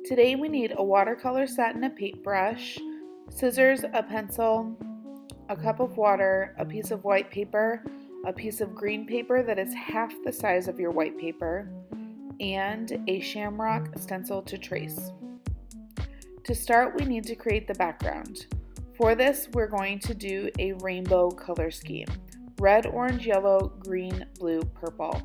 Today we need a watercolor set and a paintbrush, scissors, a pencil, a cup of water, a piece of white paper, a piece of green paper that is half the size of your white paper, and a shamrock stencil to trace. To start, we need to create the background. For this, we're going to do a rainbow color scheme: red, orange, yellow, green, blue, purple.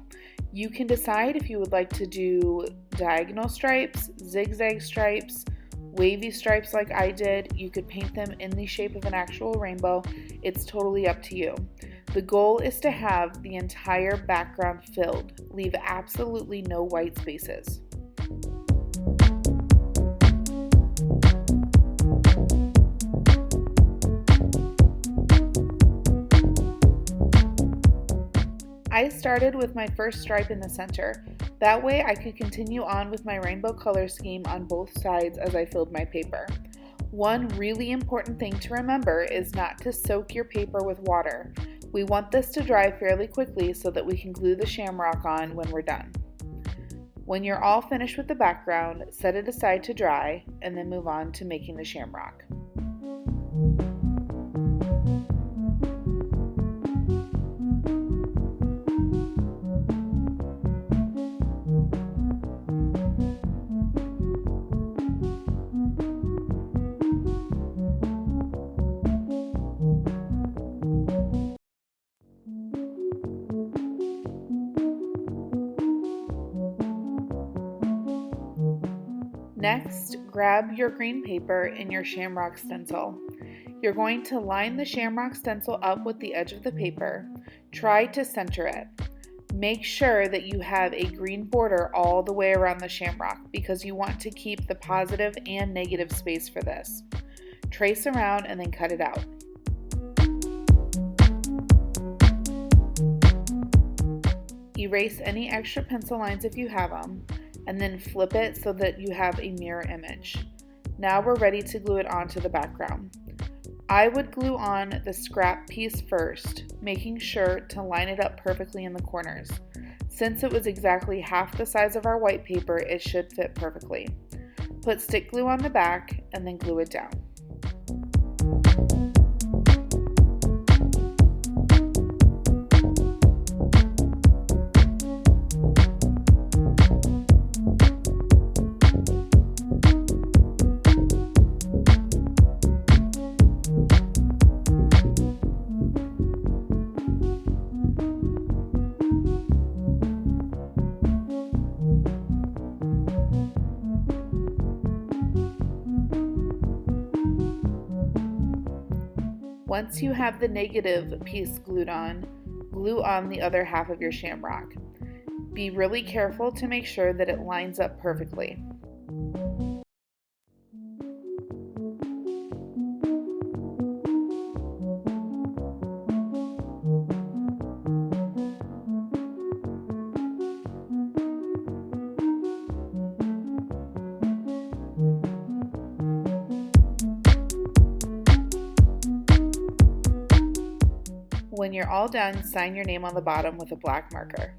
You can decide if you would like to do diagonal stripes, zigzag stripes, wavy stripes like I did. You could paint them in the shape of an actual rainbow. It's totally up to you. The goal is to have the entire background filled. Leave absolutely no white spaces. I started with my first stripe in the center. That way I could continue on with my rainbow color scheme on both sides as I filled my paper. One really important thing to remember is not to soak your paper with water. We want this to dry fairly quickly so that we can glue the shamrock on when we're done. When you're all finished with the background, set it aside to dry and then move on to making the shamrock. Next, grab your green paper and your shamrock stencil. You're going to line the shamrock stencil up with the edge of the paper. Try to center it. Make sure that you have a green border all the way around the shamrock because you want to keep the positive and negative space for this. Trace around and then cut it out. Erase any extra pencil lines if you have them, and then flip it so that you have a mirror image. Now we're ready to glue it onto the background. I would glue on the scrap piece first, making sure to line it up perfectly in the corners. Since it was exactly half the size of our white paper, it should fit perfectly. Put stick glue on the back and then glue it down. Once you have the negative piece glued on, glue on the other half of your shamrock. Be really careful to make sure that it lines up perfectly. When you're all done, sign your name on the bottom with a black marker.